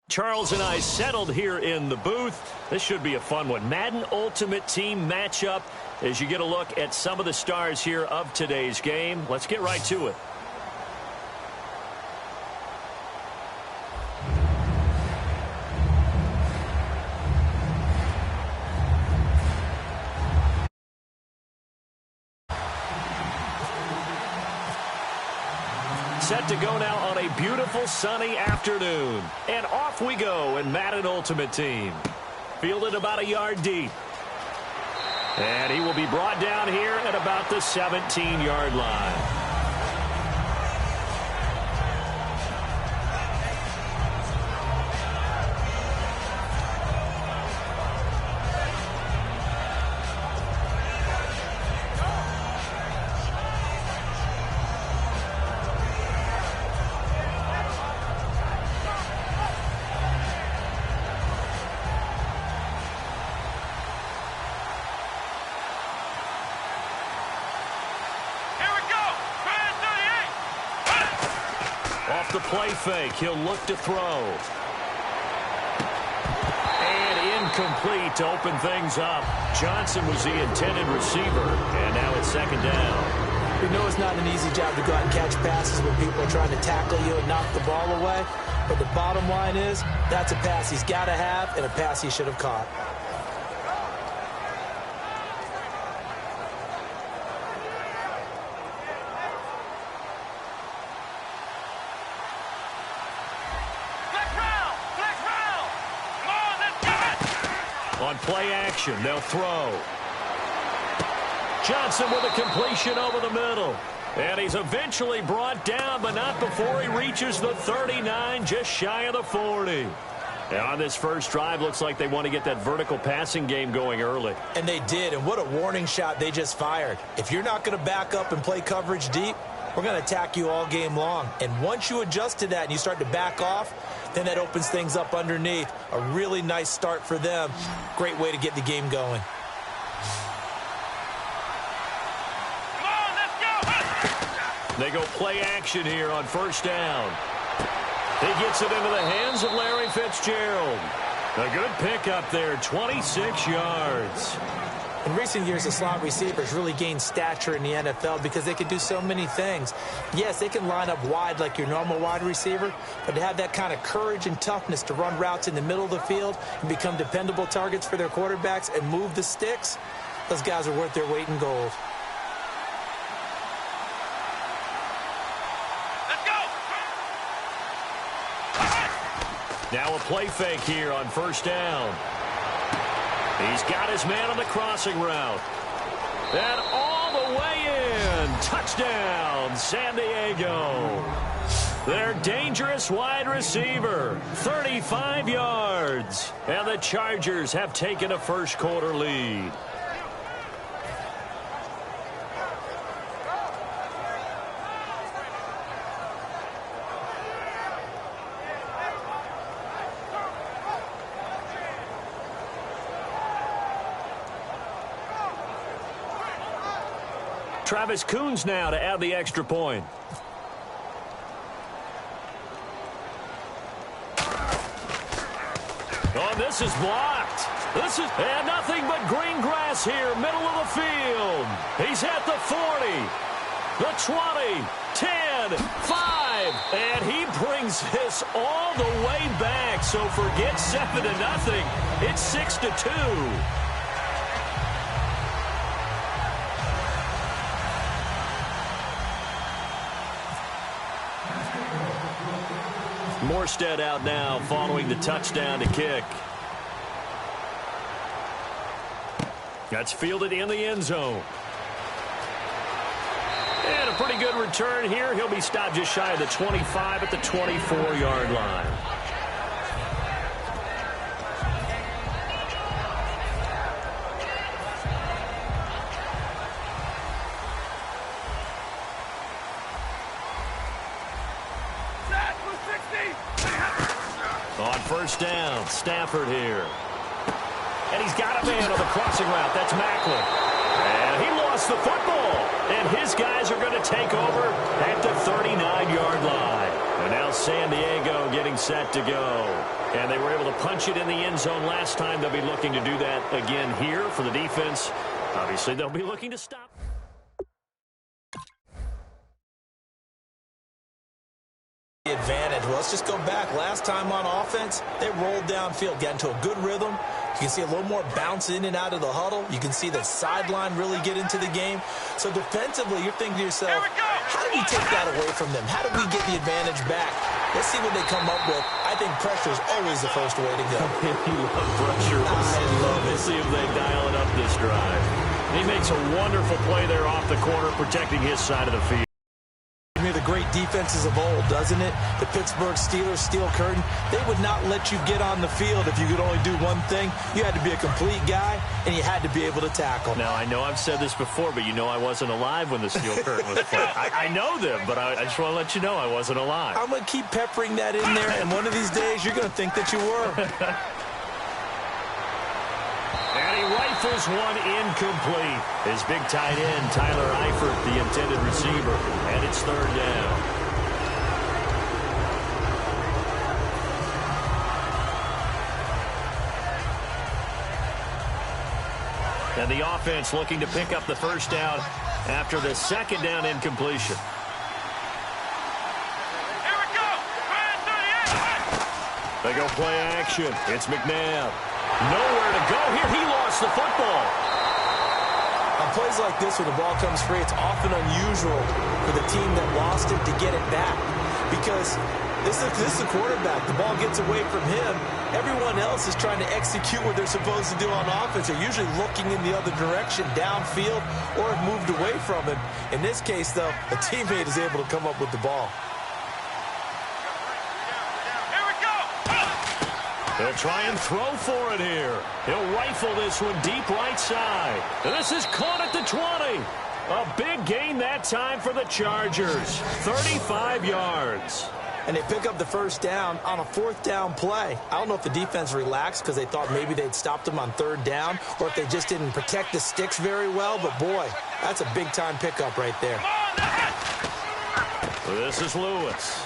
Charles and I settled here in the booth. This should be a fun one. Madden Ultimate Team matchup as you get a look at some of the stars here of today's game. Let's get right to it. Set to go now on a beautiful sunny afternoon. And off we go in Madden Ultimate Team. Fielded about a yard deep. And he will be brought down here at about the 17-yard line. Off the play fake, he'll look to throw. And incomplete to open things up. Johnson was the intended receiver, and now it's second down. We know it's not an easy job to go out and catch passes when people are trying to tackle you and knock the ball away. But the bottom line is, that's a pass he's got to have and a pass he should have caught. On play action, they'll throw. Johnson with a completion over the middle. And he's eventually brought down, but not before he reaches the 39, just shy of the 40. And on this first drive, looks like they want to get that vertical passing game going early. And they did, and what a warning shot they just fired. If you're not going to back up and play coverage deep, we're going to attack you all game long. And once you adjust to that and you start to back off, then that opens things up underneath. A really nice start for them. Great way to get the game going. Come on, let's go. They go play action here on first down. He gets it into the hands of Larry Fitzgerald. A good pickup there, 26 yards. In recent years, the slot receivers really gained stature in the NFL because they can do so many things. Yes, they can line up wide like your normal wide receiver, but to have that kind of courage and toughness to run routes in the middle of the field and become dependable targets for their quarterbacks and move the sticks, those guys are worth their weight in gold. Let's go! Now a play fake here on first down. He's got his man on the crossing route. And all the way in. Touchdown, San Diego. Their dangerous wide receiver, 35 yards. And the Chargers have taken a first quarter lead. Travis Coons now to add the extra point. Oh, this is blocked. And nothing but green grass here, middle of the field. He's at the 40, the 20, 10, 5, and he brings this all the way back. So forget 7-0. It's 6-2. Morstead out now following the touchdown to kick. That's fielded in the end zone. And a pretty good return here. He'll be stopped just shy of the 25 at the 24-yard line. On first down, Stafford here. And he's got a man on the crossing route. That's Macklin. And he lost the football. And his guys are going to take over at the 39-yard line. And now San Diego getting set to go. And they were able to punch it in the end zone last time. They'll be looking to do that again here for the defense. Obviously, they'll be looking to stop. Advantage. Well, let's just go back. Last time on offense, they rolled downfield, got into a good rhythm. You can see a little more bounce in and out of the huddle. You can see the sideline really get into the game. So defensively, you're thinking to yourself, how do we take that away from them? How do we get the advantage back? Let's see what they come up with. I think pressure is always the first way to go. You love pressure. I love it. Let's see if they dial it up this drive. He makes a wonderful play there off the corner, protecting his side of the field. The great defenses of old, doesn't it? The Pittsburgh Steelers, steel curtain. They would not let you get on the field if you could only do one thing. You had to be a complete guy, and you had to be able to tackle. Now, I know I've said this before, but you know I wasn't alive when the steel curtain was played. I know them, but I just want to let you know I wasn't alive. I'm going to keep peppering that in there, and one of these days you're going to think that you were. And he rifles one incomplete. His big tight end, Tyler Eifert, the intended receiver. And it's third down. And the offense looking to pick up the first down after the second down incompletion. Here we go. They go play action. It's McNabb. Nowhere to go here. He lost the football. On plays like this, when the ball comes free, it's often unusual for the team that lost it to get it back. Because this is the quarterback. The ball gets away from him. Everyone else is trying to execute what they're supposed to do on offense. They're usually looking in the other direction, downfield, or have moved away from him. In this case, though, a teammate is able to come up with the ball. He'll try and throw for it here. He'll rifle this one deep right side. And this is caught at the 20. A big gain that time for the Chargers. 35 yards. And they pick up the first down on a fourth down play. I don't know if the defense relaxed because they thought maybe they'd stopped them on third down or if they just didn't protect the sticks very well. But, boy, that's a big-time pickup right there. This is Lewis.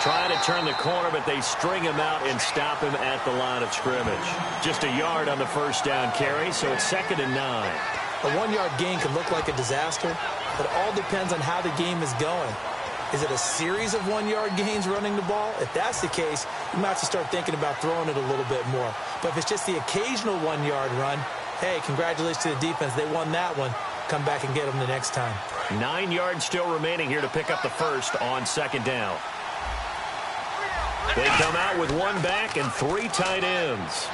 Trying to turn the corner, but they string him out and stop him at the line of scrimmage. Just a yard on the first down carry, so it's 2nd and 9. A 1-yard gain can look like a disaster, but it all depends on how the game is going. Is it a series of 1-yard gains running the ball? If that's the case, you might have to start thinking about throwing it a little bit more. But if it's just the occasional 1-yard run, hey, congratulations to the defense. They won that one. Come back and get them the next time. 9 yards still remaining here to pick up the first on 2nd down. They come out with one back and 3 tight ends.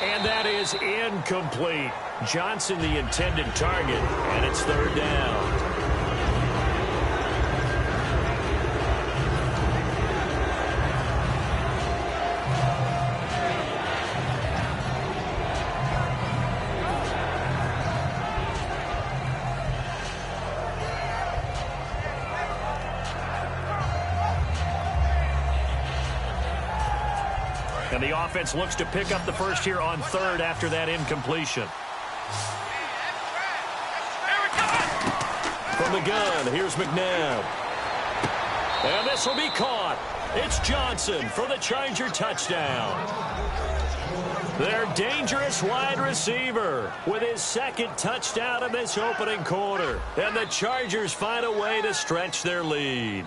And that is incomplete. Johnson, the intended target, and it's 3rd down. And the offense looks to pick up the first here on 3rd after that incompletion. From the gun, here's McNabb. And this will be caught. It's Johnson for the Charger touchdown. Their dangerous wide receiver with his 2nd touchdown of this opening quarter. And the Chargers find a way to stretch their lead.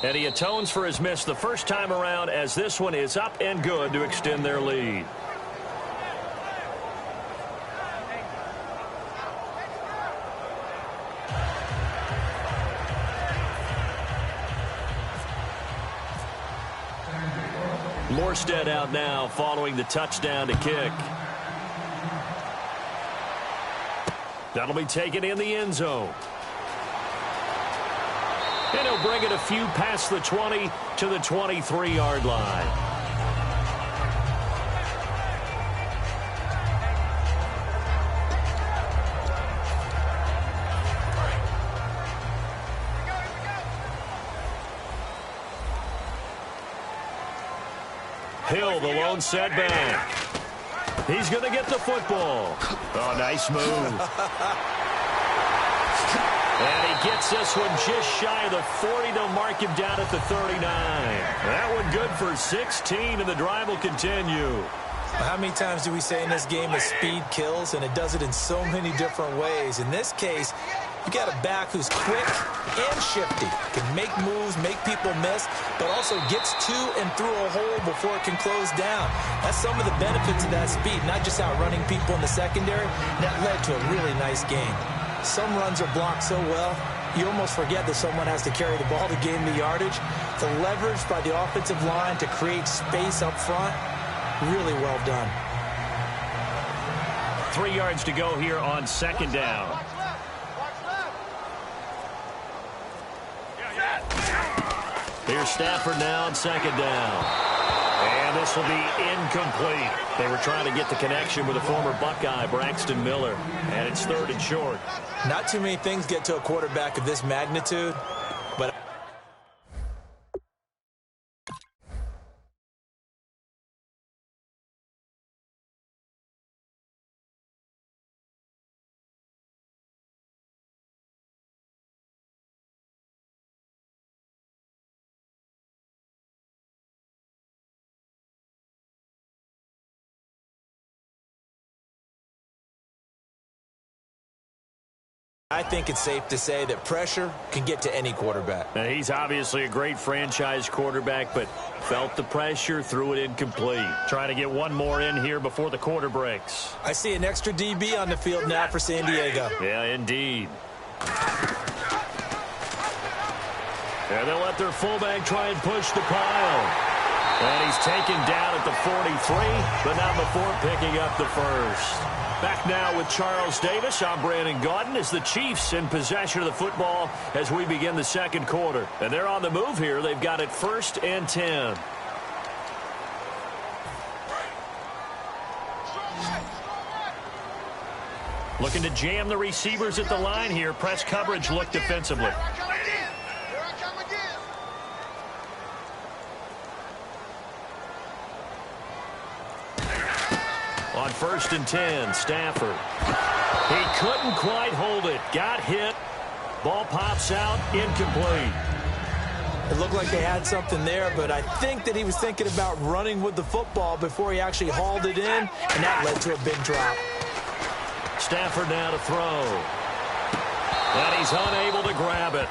And he atones for his miss the first time around as this one is up and good to extend their lead. Morstead out now following the touchdown to kick. That'll be taken in the end zone. And he'll bring it a few past the 20 to the 23-yard line. Hill, the lone setback. He's going to get the football. Oh, nice move. And he gets this one just shy of the 40. They'll mark him down at the 39. That one good for 16, and the drive will continue. How many times do we say in this game that speed kills, and it does it in so many different ways? In this case, you got a back who's quick and shifty, can make moves, make people miss, but also gets to and through a hole before it can close down. That's some of the benefits of that speed, not just outrunning people in the secondary. That led to a really nice game. Some runs are blocked so well, you almost forget that someone has to carry the ball to gain the yardage. The leverage by the offensive line to create space up front, really well done. 3 yards to go here on second down. Here's Stafford now on second down. And this will be incomplete. They were trying to get the connection with a former Buckeye, Braxton Miller. And it's 3rd and short. Not too many things get to a quarterback of this magnitude, but I think it's safe to say that pressure can get to any quarterback. Now, he's obviously a great franchise quarterback, but felt the pressure, threw it incomplete. Trying to get one more in here before the quarter breaks. I see an extra DB on the field now for San Diego. Yeah, indeed. And they'll let their fullback try and push the pile. And he's taken down at the 43, but not before picking up the first. Back now with Charles Davis. I'm Brandon Gaudin as the Chiefs in possession of the football as we begin the second quarter. And they're on the move here. They've got it 1st and 10. Looking to jam the receivers at the line here. Press coverage look defensively. On 1st and 10, Stafford. He couldn't quite hold it. Got hit. Ball pops out. Incomplete. It looked like they had something there, but I think that he was thinking about running with the football before he actually hauled it in, and that led to a big drop. Stafford now to throw. And he's unable to grab it.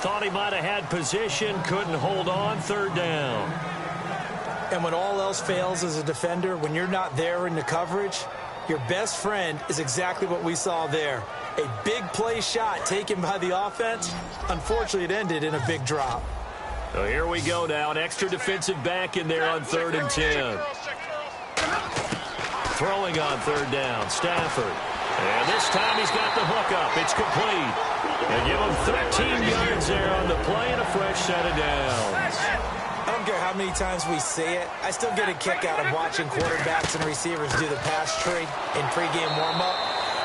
Thought he might have had position. Couldn't hold on. 3rd down. And when all else fails as a defender, when you're not there in the coverage, your best friend is exactly what we saw there. A big play shot taken by the offense. Unfortunately, it ended in a big drop. So here we go now. An extra defensive back in there on 3rd and 10. Throwing on 3rd down, Stafford. And this time he's got the hook up. It's complete. And give him 13 yards there on the play and a fresh set of downs. I don't care how many times we say it, I still get a kick out of watching quarterbacks and receivers do the pass tree in pregame warm-up.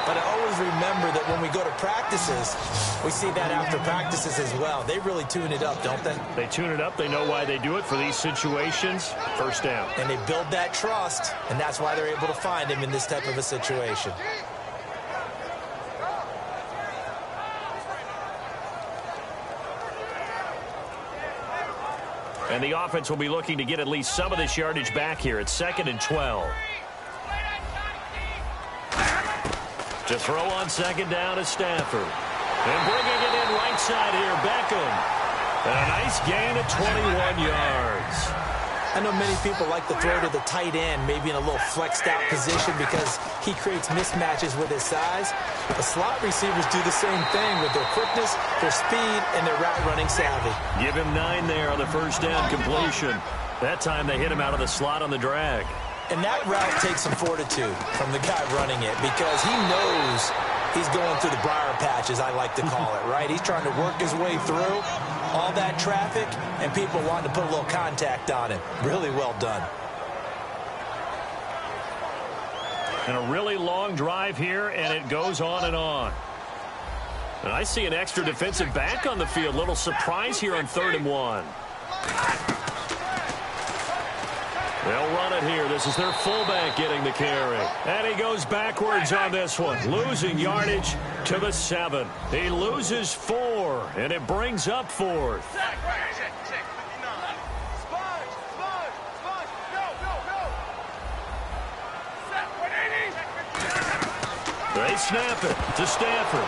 But I always remember that when we go to practices, we see that after practices as well. They really tune it up, don't they? They tune it up. They know why they do it for these situations. 1st down. And they build that trust, and that's why they're able to find him in this type of a situation. And the offense will be looking to get at least some of this yardage back here. It's 2nd and 12. To throw on 2nd down is Stafford. And bringing it in right side here, Beckham. And a nice gain of 21 yards. I know many people like to throw to the tight end, maybe in a little flexed out position because he creates mismatches with his size. The slot receivers do the same thing with their quickness, their speed, and their route running savvy. Give him 9 there on the 1st down completion. That time they hit him out of the slot on the drag. And that route takes some fortitude from the guy running it because he knows he's going through the briar patch, as I like to call it, right? He's trying to work his way through all that traffic, and people want to put a little contact on him. Really well done. And a really long drive here, and it goes on and on. And I see an extra defensive back on the field. Little surprise here on 3rd and 1. They'll run it here. This is their fullback getting the carry. And he goes backwards on this one, losing yardage to the 7. He loses 4, and it brings up 4th. They snap it to Stafford.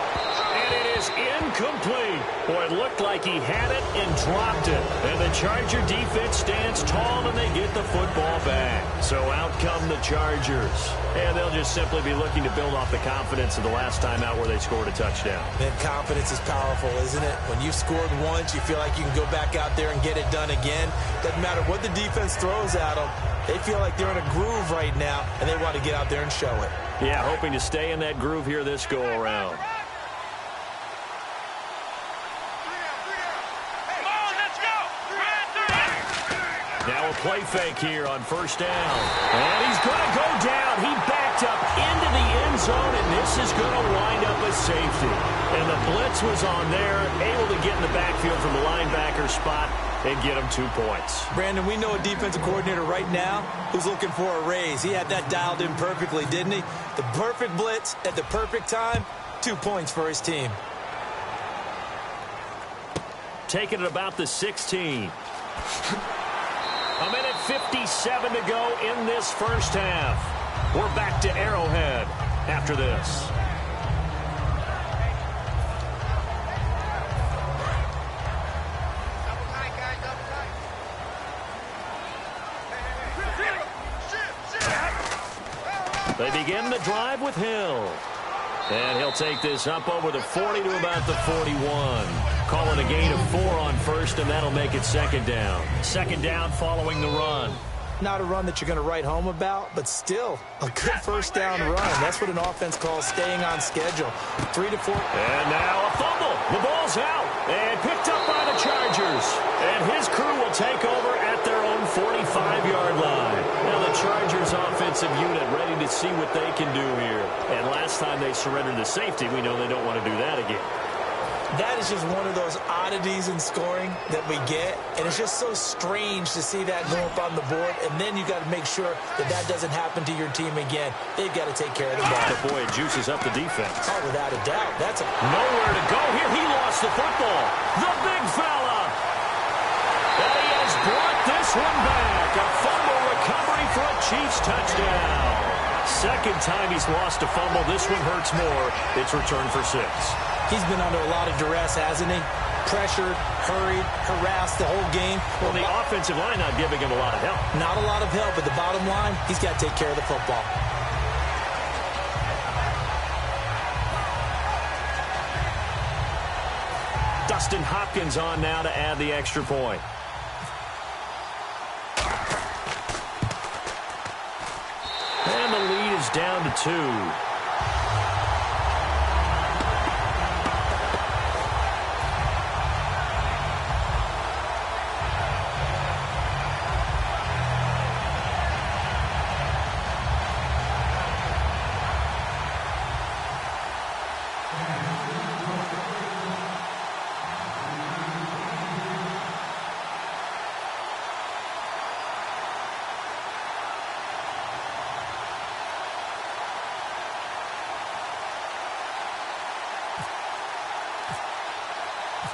And it is incomplete. Boy, it looked like he had it and dropped it. And the Charger defense stands tall and they get the football back. So out come the Chargers. And they'll just simply be looking to build off the confidence of the last time out where they scored a touchdown. Man, confidence is powerful, isn't it? When you've scored once, you feel like you can go back out there and get it done again. Doesn't matter what the defense throws at them. They feel like they're in a groove right now, and they want to get out there and show it. Yeah, hoping to stay in that groove here this go-around. Now a play fake here on first down. And he's going to go down. He backed up into the end zone, and this is going to wind up a safety. And the blitz was on there, able to get in the backfield from the linebacker spot and get him 2 points. Brandon, we know a defensive coordinator right now who's looking for a raise. He had that dialed in perfectly, didn't he? The perfect blitz at the perfect time, 2 points for his team. Taking it about the 16. A minute 57 to go in this first half. We're back to Arrowhead after this. They begin the drive with Hill. And he'll take this up over the 40 to about the 41. Calling a gain of 4 on first, and that'll make it second down. Second down following the run. Not a run that you're going to write home about, but still a good first down run. That's what an offense calls staying on schedule. 3 to 4. And now a fumble. The ball's out and picked up by the Chargers. And his crew will take over at their own 45-yard line. Now the Chargers offensive unit ready to see what they can do here. And last time they surrendered to safety, we know they don't want to do that again. That is just one of those oddities in scoring that we get, and it's just so strange to see that go up on the board, and then you got to make sure that that doesn't happen to your team again. They've got to take care of the ball. But boy, it juices up the defense. Oh, without a doubt. That's nowhere to go here. He lost the football. The big fella. And he has brought this one back. A fumble recovery for a Chiefs touchdown. Second time he's lost a fumble. This one hurts more. It's returned for 6. He's been under a lot of duress, hasn't he? Pressured, hurried, harassed the whole game. Well, the offensive line not giving him a lot of help. Not a lot of help, but the bottom line, he's got to take care of the football. Dustin Hopkins on now to add the extra point. And the lead is down to 2.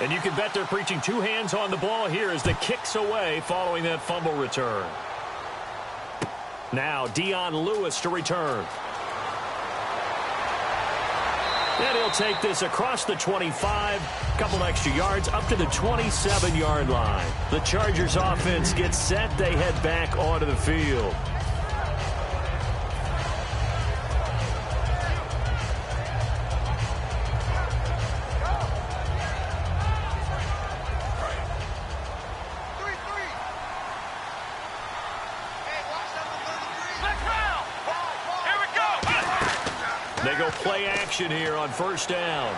And you can bet they're preaching 2 hands on the ball here as the kick's away following that fumble return. Now Dion Lewis to return. And he'll take this across the 25, couple extra yards up to the 27-yard line. The Chargers offense gets set. They head back onto the field. They go play action here on first down.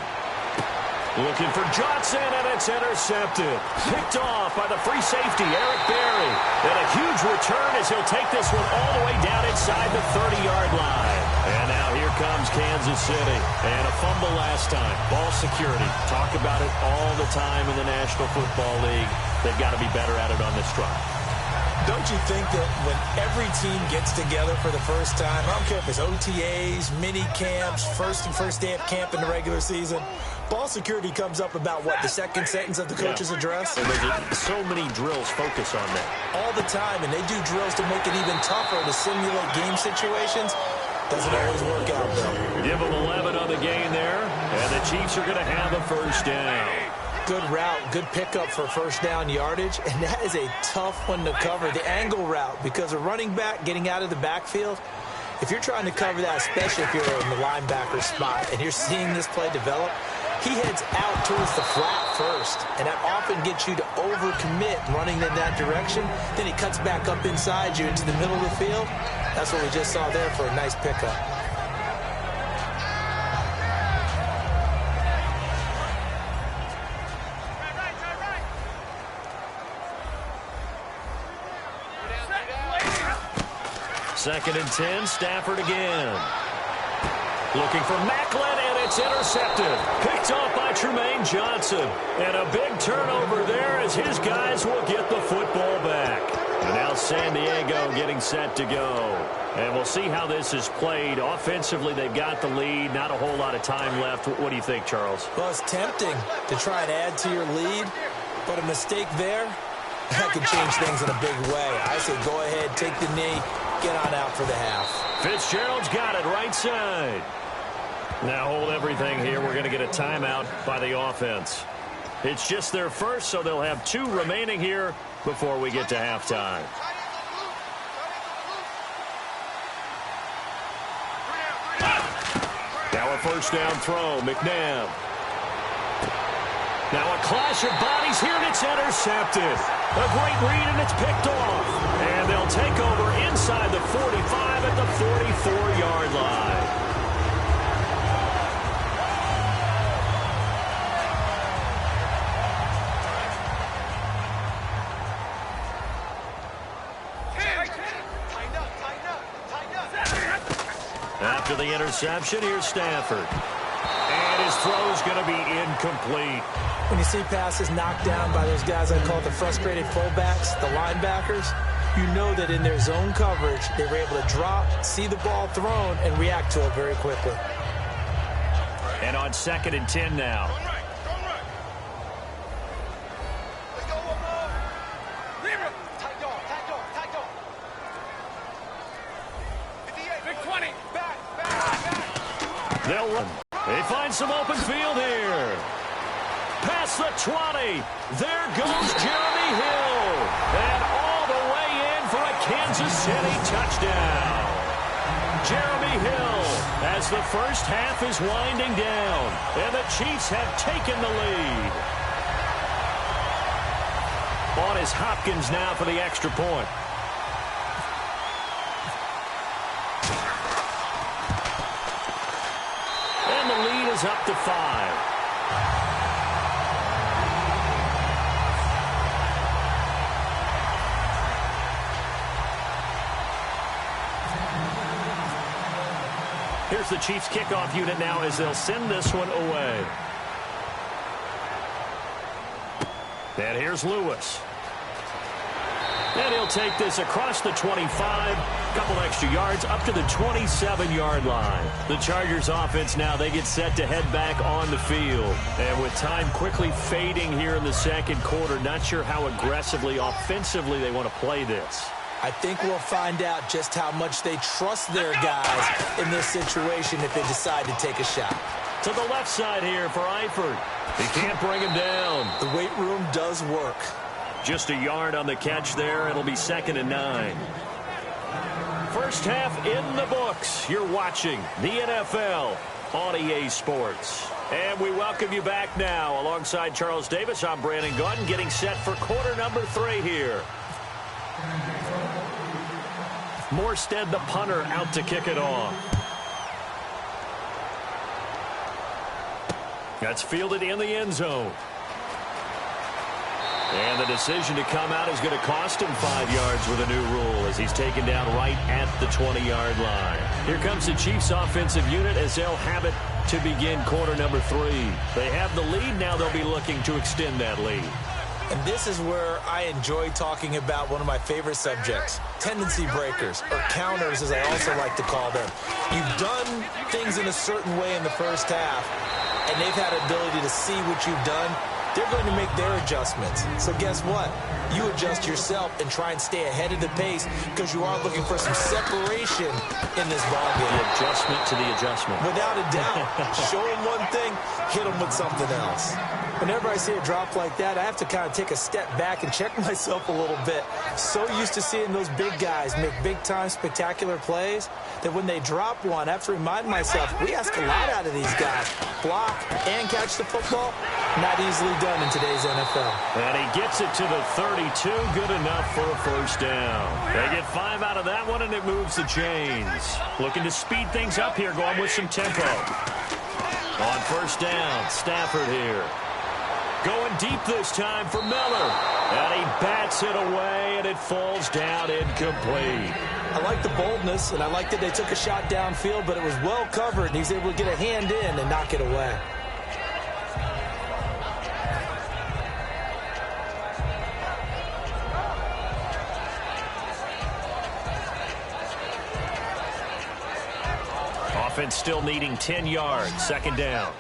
Looking for Johnson, and it's intercepted. Picked off by the free safety, Eric Berry. And a huge return as he'll take this one all the way down inside the 30-yard line. And now here comes Kansas City. And a fumble last time. Ball security. Talk about it all the time in the National Football League. They've got to be better at it on this drive. Don't you think that when every team gets together for the first time, I don't care if it's OTAs, mini camps, first day of camp in the regular season, ball security comes up about, what, the second sentence of the coach's address? And so many drills focus on that. All the time, and they do drills to make it even tougher to simulate game situations. Doesn't always work out, though. Give them 11 on the gain there, and the Chiefs are going to have a first down. Good route, good pickup for first down yardage, and that is a tough one to cover, the angle route, because a running back getting out of the backfield, if you're trying to cover that, especially if you're in the linebacker spot and you're seeing this play develop, he heads out towards the flat first, and that often gets you to overcommit running in that direction. Then he cuts back up inside you into the middle of the field. That's what we just saw there for a nice pickup. Second and 10, Stafford again. Looking for Macklin, and it's intercepted. Picked off by Tremaine Johnson. And a big turnover there as his guys will get the football back. And now San Diego getting set to go. And we'll see how this is played. Offensively, they've got the lead. Not a whole lot of time left. What do you think, Charles? Well, it's tempting to try and add to your lead, but a mistake there, that could change things in a big way. I say go ahead, take the knee, get on out for the half. Fitzgerald's got it right side. Now hold everything here. We're going to get a timeout by the offense. It's just their first, so they'll have 2 remaining here before we get to halftime. Now a first down throw, McNabb. Now a clash of bodies here, and it's intercepted. A great read, and it's picked off. And they'll take over inside the 45 at the 44-yard line. After the interception, here's Stafford. And his throw is going to be incomplete. When you see passes knocked down by those guys I call the frustrated fullbacks, the linebackers, you know that in their zone coverage, they were able to drop, see the ball thrown, and react to it very quickly. And on second and 10 now. They'll run. They find some open field here. Past the 20. There goes Jeremy Hill. And all the way in for a Kansas City touchdown. Jeremy Hill as the first half is winding down. And the Chiefs have taken the lead. On is Hopkins now for the extra point. And the lead is up to 5. Here's the Chiefs kickoff unit now as they'll send this one away. And here's Lewis. And he'll take this across the 25, couple extra yards up to the 27-yard line. The Chargers offense now, they get set to head back on the field. And with time quickly fading here in the second quarter, not sure how aggressively, offensively they want to play this. I think we'll find out just how much they trust their guys in this situation if they decide to take a shot. To the left side here for Eifert. He can't bring him down. The weight room does work. Just a yard on the catch there. It'll be 2nd and 9. First half in the books. You're watching the NFL on EA Sports. And we welcome you back now. Alongside Charles Davis, I'm Brandon Gaudin, getting set for quarter number 3 here. Morstead, the punter, out to kick it off. That's fielded in the end zone. And the decision to come out is going to cost him 5 yards with a new rule as he's taken down right at the 20-yard line. Here comes the Chiefs offensive unit as they'll have it to begin quarter number 3. They have the lead. Now they'll be looking to extend that lead. And this is where I enjoy talking about one of my favorite subjects, tendency breakers, or counters as I also like to call them. You've done things in a certain way in the first half, and they've had ability to see what you've done. They're going to make their adjustments. So guess what? You adjust yourself and try and stay ahead of the pace because you are looking for some separation in this ballgame. The adjustment to the adjustment. Without a doubt. Show them one thing, hit them with something else. Whenever I see a drop like that, I have to kind of take a step back and check myself a little bit. So used to seeing those big guys make big-time spectacular plays that when they drop one, I have to remind myself, we ask a lot out of these guys. Block and catch the football, not easily done in today's NFL. And he gets it to the 32, good enough for a first down. They get 5 out of that one, and it moves the chains. Looking to speed things up here, going with some tempo. On first down, Stafford here. Going deep this time for Miller. And he bats it away, and it falls down incomplete. I like the boldness, and I like that they took a shot downfield, but it was well covered, and he was able to get a hand in and knock it away. Offense still needing 10 yards. Second down.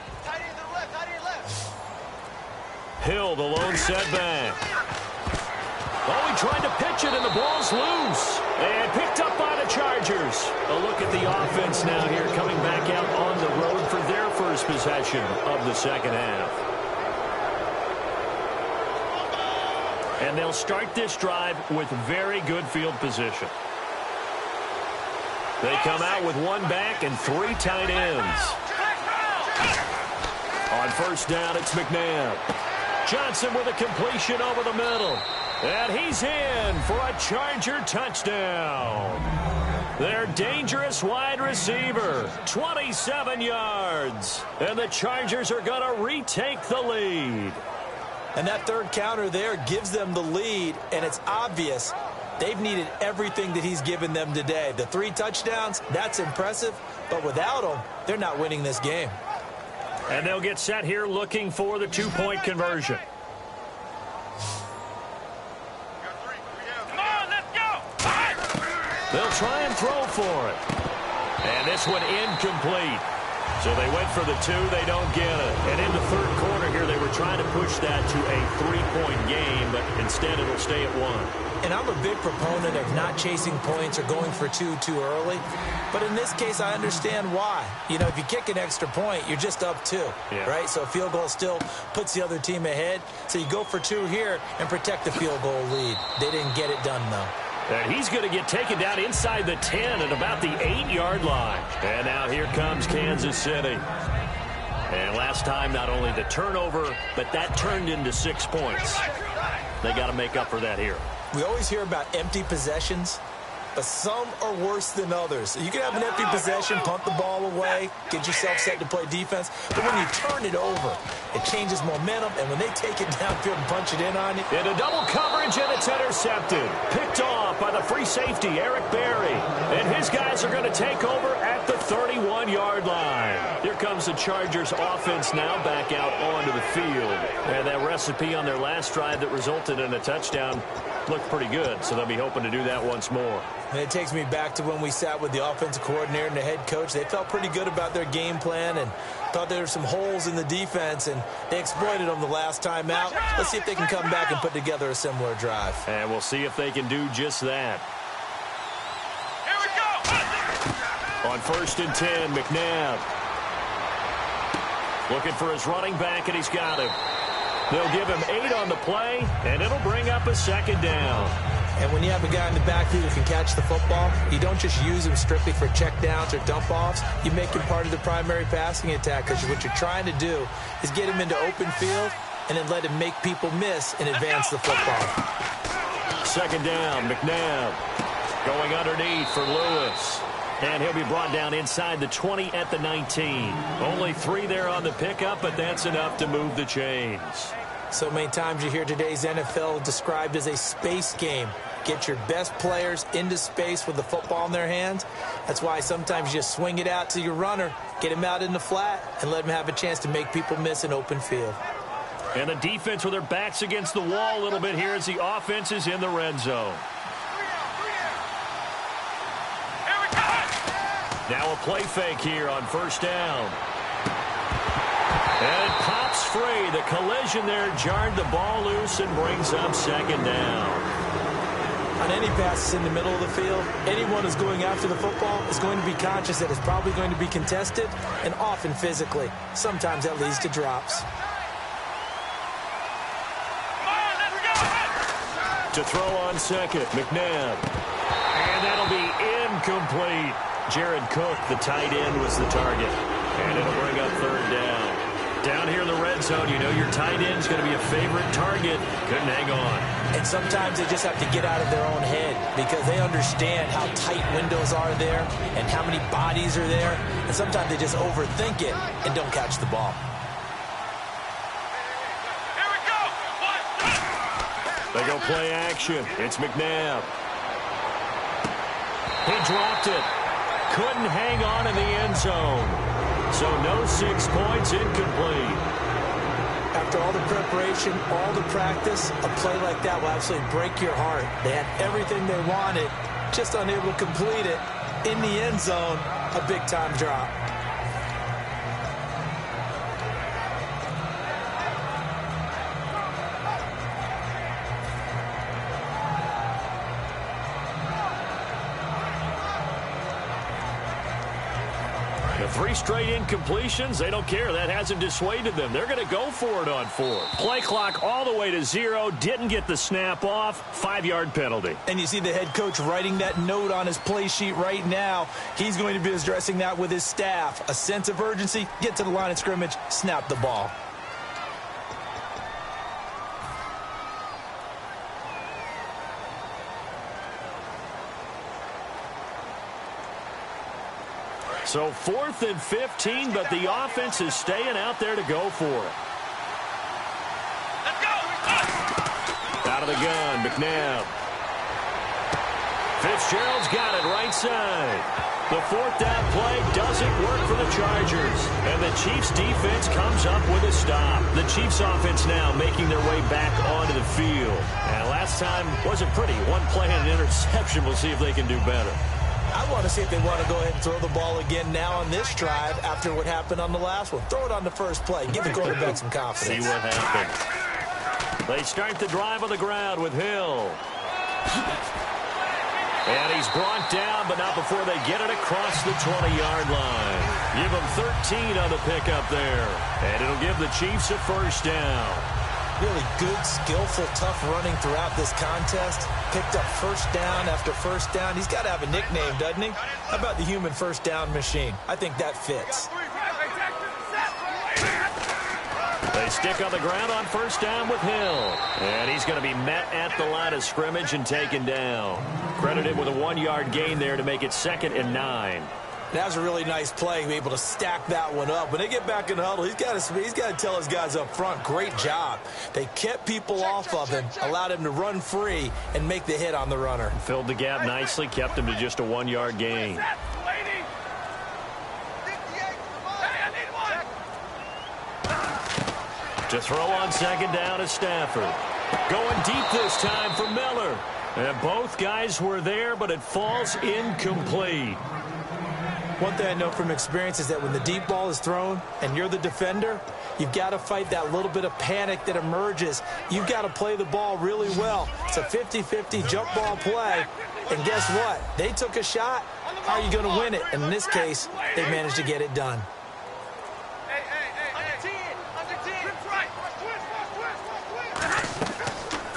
Hill, the lone setback. Oh, he tried to pitch it, and the ball's loose. And picked up by the Chargers. A look at the offense now here, coming back out on the road for their first possession of the second half. And they'll start this drive with very good field position. They come out with one back and 3 tight ends. On first down, it's McNabb. Johnson with a completion over the middle. And he's in for a Charger touchdown. Their dangerous wide receiver, 27 yards. And the Chargers are going to retake the lead. And that third counter there gives them the lead, and it's obvious they've needed everything that he's given them today. The 3 touchdowns, that's impressive, but without him, they're not winning this game. And they'll get set here looking for the 2-point conversion. Come on, let's go. They'll try and throw for it. And this one incomplete. So they went for the 2, they don't get it. And in the third quarter here, they were trying to push that to a 3-point game, but instead it'll stay at 1. And I'm a big proponent of not chasing points or going for 2 too early. But in this case, I understand why. You know, if you kick an extra point, you're just up 2, right? So a field goal still puts the other team ahead. So you go for 2 here and protect the field goal lead. They didn't get it done, though. And he's going to get taken down inside the 10 at about the 8-yard line. And now here comes Kansas City. And last time, not only the turnover, but that turned into 6 points. They got to make up for that here. We always hear about empty possessions, but some are worse than others. You can have an empty possession, punt the ball away, get yourself set to play defense, but when you turn it over, it changes momentum, and when they take it downfield and punch it in on you. In a double coverage, and it's intercepted. Picked off by the free safety, Eric Berry. And his guys are going to take over at the 31-yard line. Here comes the Chargers offense now back out onto the field. And that recipe on their last drive that resulted in a touchdown looked pretty good, so they'll be hoping to do that once more. And it takes me back to when we sat with the offensive coordinator and the head coach. They felt pretty good about their game plan and thought there were some holes in the defense, and they exploited them the last time out. Let's see if they can come back and put together a similar drive. And we'll see if they can do just that. Here we go. On first and 10, McNabb. Looking for his running back, and he's got him. They'll give him 8 on the play, and it'll bring up a second down. And when you have a guy in the backfield who can catch the football, you don't just use him strictly for checkdowns or dump-offs. You make him part of the primary passing attack, because what you're trying to do is get him into open field and then let him make people miss and advance the football. Second down, McNabb going underneath for Lewis. And he'll be brought down inside the 20 at the 19. Only 3 there on the pickup, but that's enough to move the chains. So many times you hear today's NFL described as a space game. Get your best players into space with the football in their hands. That's why sometimes you just swing it out to your runner, get him out in the flat, and let him have a chance to make people miss an open field. And the defense with their backs against the wall a little bit here as the offense is in the red zone. Now a play fake here on first down. And it pops free. The collision there jarred the ball loose and brings up second down. On any passes in the middle of the field, anyone who's going after the football is going to be conscious that it's probably going to be contested, and often physically. Sometimes that leads to drops. To throw on second, McNabb. And that'll be incomplete. Jared Cook, the tight end, was the target. And it'll bring up third down. Down here in the red zone, you know your tight end's going to be a favorite target. Couldn't hang on. And sometimes they just have to get out of their own head because they understand how tight windows are there and how many bodies are there. And sometimes they just overthink it and don't catch the ball. Here we go. They go play action. It's McNabb. He dropped it. Couldn't hang on in the end zone. So no 6 points, incomplete. After all the preparation, all the practice, a play like that will absolutely break your heart. They had everything they wanted, just unable to complete it. In the end zone, a big-time drop. The 3 straight incompletions, they don't care. That hasn't dissuaded them. They're going to go for it on 4. Play clock all the way to 0. Didn't get the snap off. 5-yard penalty. And you see the head coach writing that note on his play sheet right now. He's going to be addressing that with his staff. A sense of urgency, get to the line of scrimmage, snap the ball. So 4th and 15, but the offense is staying out there to go for it. Let's go. Out of the gun, McNabb. Fitzgerald's got it right side. The 4th down play doesn't work for the Chargers. And the Chiefs defense comes up with a stop. The Chiefs offense now making their way back onto the field. And last time wasn't pretty. 1 play and an interception. We'll see if they can do better. I want to see if they want to go ahead and throw the ball again now on this drive after what happened on the last one. Throw it on the first play. Give the quarterback some confidence. See what happens. They start the drive on the ground with Hill. And he's brought down, but not before they get it across the 20-yard line. Give them 13 on the pickup there. And it'll give the Chiefs a first down. Really good, skillful, tough running throughout this contest. Picked up first down after first down. He's got to have a nickname, doesn't he? How about the human first down machine? I think that fits. They stick on the ground on first down with Hill. And he's going to be met at the line of scrimmage and taken down. Credited with a 1-yard gain there to make it 2nd and 9. That was a really nice play, be able to stack that one up. When they get back in the huddle, he's got to tell his guys up front, great job. They kept people off of him, allowed him to run free and make the hit on the runner. Filled the gap nicely, kept him to just a 1-yard gain. To throw on second down is Stafford. Going deep this time for Miller. And both guys were there, but it falls incomplete. One thing I know from experience is that when the deep ball is thrown and you're the defender, you've got to fight that little bit of panic that emerges. You've got to play the ball really well. It's a 50-50 jump ball play. And guess what? They took a shot. How are you going to win it? And in this case, they managed to get it done.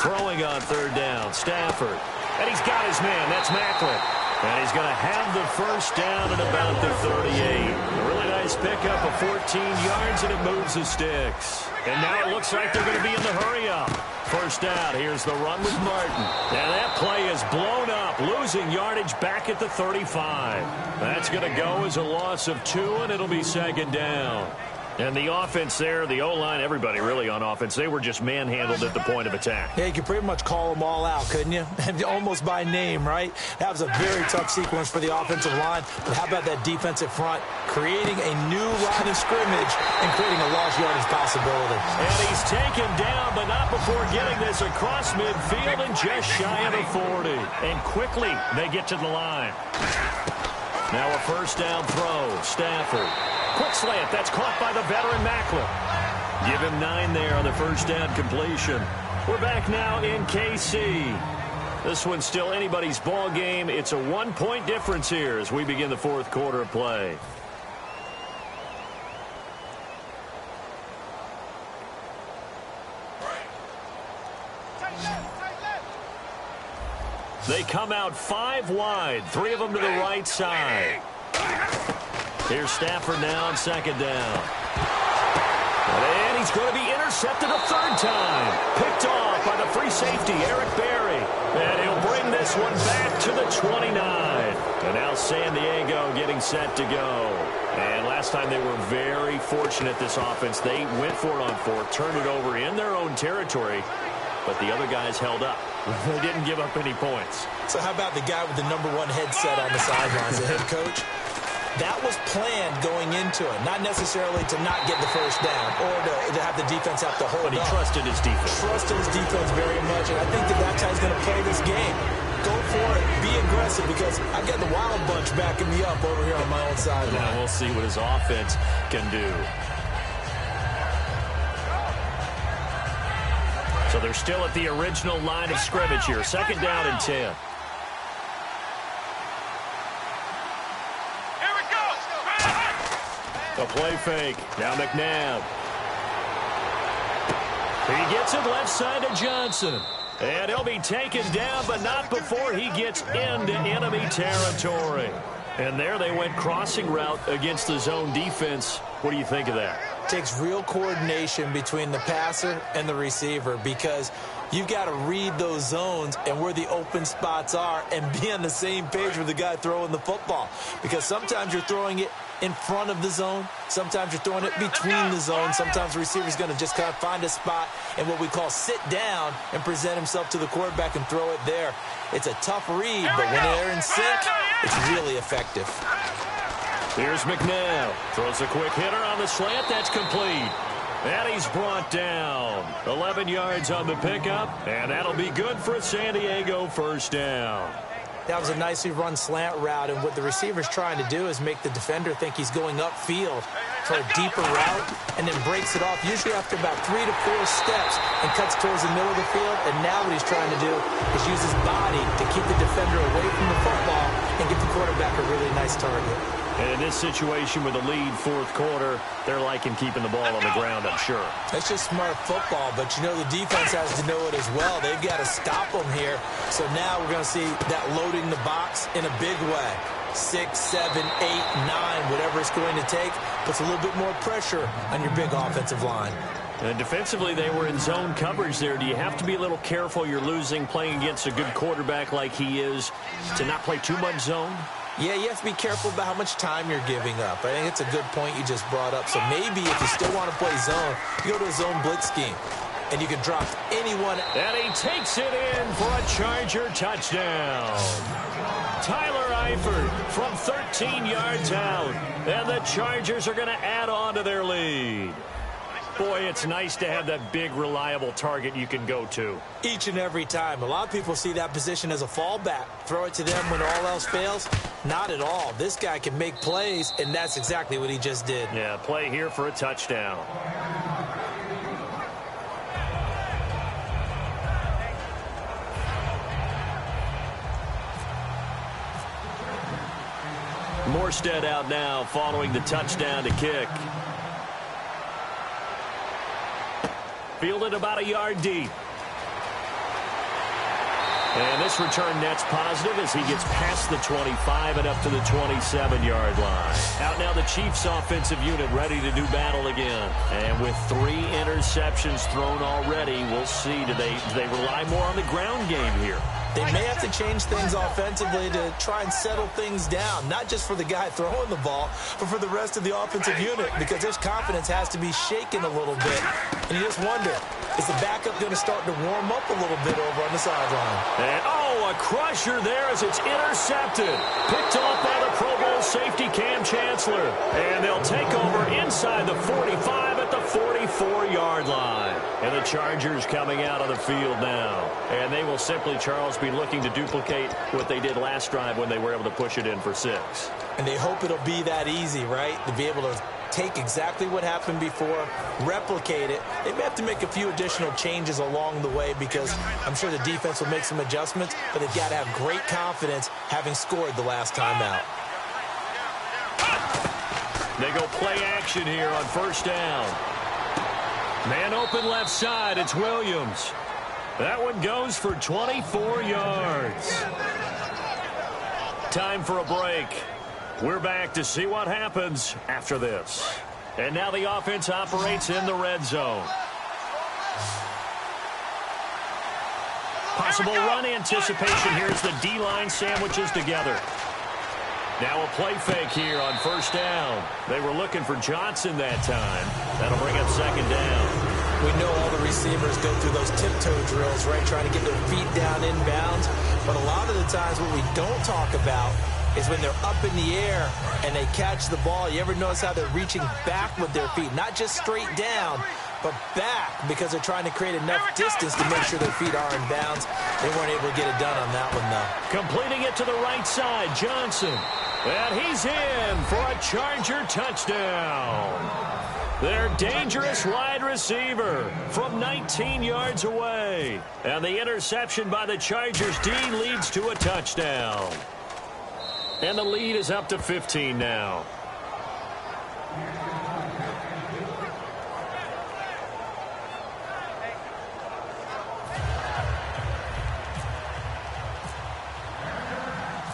Throwing on third down, Stafford. And he's got his man. That's Macklin. And he's going to have the first down at about the 38. A really nice pickup of 14 yards, and it moves the sticks. And now it looks like they're going to be in the hurry-up. First down. Here's the run with Martin. And that play is blown up, losing yardage back at the 35. That's going to go as a loss of 2, and it'll be second down. And the offense there, the O-line, everybody really on offense, they were just manhandled at the point of attack. Yeah, you could pretty much call them all out, couldn't you? Almost by name, right? That was a very tough sequence for the offensive line. But how about that defensive front creating a new line of scrimmage and creating a large yardage possibility? And he's taken down, but not before getting this across midfield and just shy of the 40. And quickly they get to the line. Now a first down throw. Stafford. Quick slant. That's caught by the veteran Macklin. Give him 9 there on the first down completion. We're back now in KC. This one's still anybody's ball game. It's a 1-point difference here as we begin the fourth quarter of play. They come out 5 wide, 3 of them to the right side. Here's Stafford now on second down. And he's going to be intercepted a third time. Picked off by the free safety, Eric Berry. And he'll bring this one back to the 29. And now San Diego getting set to go. And last time they were very fortunate, this offense. They went for it on 4, turned it over in their own territory. But the other guys held up. They didn't give up any points. So how about the guy with the #1 headset on the sidelines, the head coach? That was planned going into it, not necessarily to not get the first down or to have the defense have to hold But he up. trusted his defense. Trusted his defense very much, and I think that's how he's going to play this game. Go for it. Be aggressive, because I got the Wild Bunch backing me up over here on my own sideline. Now we'll see what his offense can do. So they're still at the original line of scrimmage here. Second down and 10. A play fake. Now McNabb. He gets it left side to Johnson. And he'll be taken down, but not before he gets into enemy territory. And there they went crossing route against the zone defense. What do you think of that? Takes real coordination between the passer and the receiver, because you've got to read those zones and where the open spots are and be on the same page with the guy throwing the football. Because sometimes you're throwing it in front of the zone. Sometimes you're throwing it between the zones. Sometimes the receiver's going to just kind of find a spot and what we call sit down and present himself to the quarterback and throw it there. It's a tough read, but when they're in sync, it's really effective. Here's McNabb. Throws a quick hitter on the slant. That's complete. And he's brought down. 11 yards on the pickup, and that'll be good for a San Diego first down. That was a nicely run slant route, and what the receiver's trying to do is make the defender think he's going upfield for a deeper route, and then breaks it off, usually after about 3 to 4 steps, and cuts towards the middle of the field. And now what he's trying to do is use his body to keep the defender away from the football and give the quarterback a really nice target. And in this situation with a lead fourth quarter, they're liking keeping the ball on the ground, I'm sure. That's just smart football, but you know the defense has to know it as well. They've got to stop them here. So now we're going to see that loading the box in a big way. 6, 7, 8, 9, whatever it's going to take, puts a little bit more pressure on your big offensive line. And defensively, they were in zone coverage there. Do you have to be a little careful? You're losing, playing against a good quarterback like he is, to not play too much zone? Yeah, you have to be careful about how much time you're giving up. I think it's a good point you just brought up. So maybe if you still want to play zone, you go to a zone blitz scheme, and you can drop anyone. And he takes it in for a Charger touchdown. Tyler Eifert from 13 yards out. And the Chargers are going to add on to their lead. Boy, it's nice to have that big, reliable target you can go to. Each and every time. A lot of people see that position as a fallback. Throw it to them when all else fails. Not at all. This guy can make plays, and that's exactly what he just did. Yeah, play here for a touchdown. Morstead out now following the touchdown to kick. Fielded about a yard deep. And this return net's positive as he gets past the 25 and up to the 27-yard line. Out now the Chiefs offensive unit ready to do battle again. And with 3 interceptions thrown already, we'll see. Do they rely more on the ground game here? They may have to change things offensively to try and settle things down, not just for the guy throwing the ball, but for the rest of the offensive unit, because his confidence has to be shaken a little bit. And you just wonder, is the backup going to start to warm up a little bit over on the sideline? And, a crusher there as it's intercepted. Picked off by the Pro Bowl safety Cam Chancellor. And they'll take over inside the 45 at the 44-yard line. And the Chargers coming out on the field now. And they will simply, Charles, be looking to duplicate what they did last drive when they were able to push it in for 6. And they hope it'll be that easy, right? To be able to take exactly what happened before, replicate it. They may have to make a few additional changes along the way because I'm sure the defense will make some adjustments, but they've got to have great confidence having scored the last time out. They go play action here on first down. Man open left side, it's Williams. That one goes for 24 yards. Time for a break. We're back to see what happens after this. And now the offense operates in the red zone. Possible run anticipation here as the D-line sandwiches together. Now a play fake here on first down. They were looking for Johnson that time. That'll bring up second down. We know all the receivers go through those tiptoe drills, right, trying to get their feet down inbounds. But a lot of the times what we don't talk about is when they're up in the air and they catch the ball. You ever notice how they're reaching back with their feet? Not just straight down, but back because they're trying to create enough distance to make sure their feet are in bounds. They weren't able to get it done on that one, though. Completing it to the right side, Johnson. And he's in for a Charger touchdown. Their dangerous wide receiver from 19 yards away. And the interception by the Chargers D leads to a touchdown. And the lead is up to 15 now.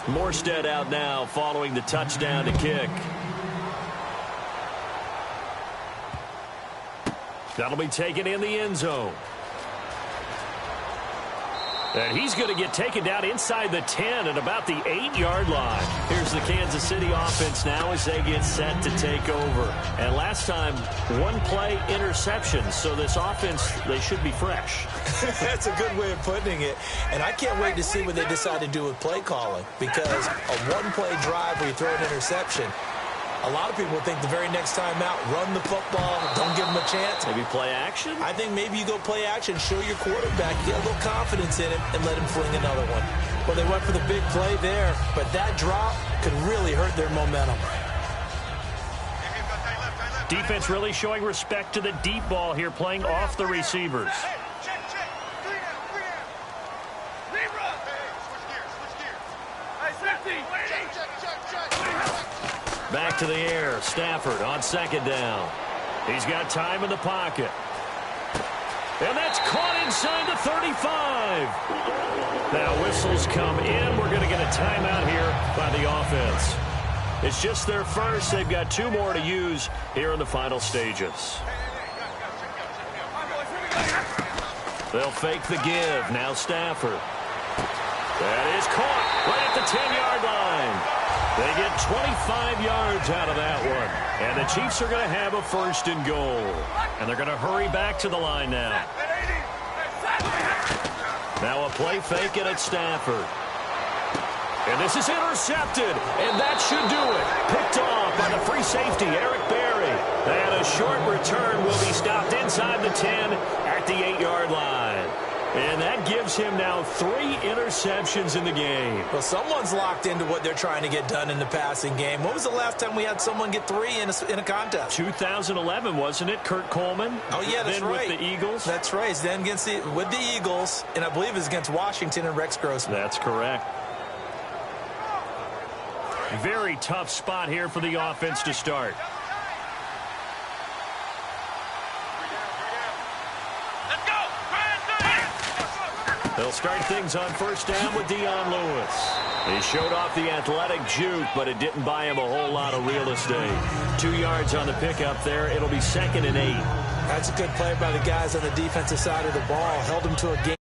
Morstead out now following the touchdown to kick. That'll be taken in the end zone. And he's going to get taken down inside the 10 at about the 8-yard line. Here's the Kansas City offense now as they get set to take over. And last time, one play interception. So this offense, they should be fresh. That's a good way of putting it. And I can't wait to see what they decide to do with play calling. Because a one-play drive where you throw an interception, a lot of people think the very next time out, run the football, don't give them a chance. Maybe play action? I think maybe you go play action, show your quarterback, get a little confidence in him, and let him fling another one. Well, they went for the big play there, but that drop could really hurt their momentum. Defense really showing respect to the deep ball here, playing off the receivers. Back to the air. Stafford on second down. He's got time in the pocket. And that's caught inside the 35. Now whistles come in. We're going to get a timeout here by the offense. It's just their first. They've got 2 more to use here in the final stages. They'll fake the give. Now Stafford. That is caught right at the 10-yard line. They get 25 yards out of that one. And the Chiefs are going to have a first and goal. And they're going to hurry back to the line now. Now a play fake it at Stafford. And this is intercepted. And that should do it. Picked off by the free safety, Eric Berry. And a short return will be stopped inside the 10 at the 8-yard line. And that gives him now 3 interceptions in the game. Well, someone's locked into what they're trying to get done in the passing game. When was the last time we had someone get 3 in a contest? 2011, wasn't it? Kurt Coleman? Oh, yeah, that's then right. With the Eagles? That's right. Then with the Eagles, and I believe it's against Washington and Rex Grossman. That's correct. Very tough spot here for the offense to start. They'll start things on first down with Dion Lewis. He showed off the athletic juke, but it didn't buy him a whole lot of real estate. 2 yards on the pickup there. It'll be 2nd and 8. That's a good play by the guys on the defensive side of the ball. Held him to a game.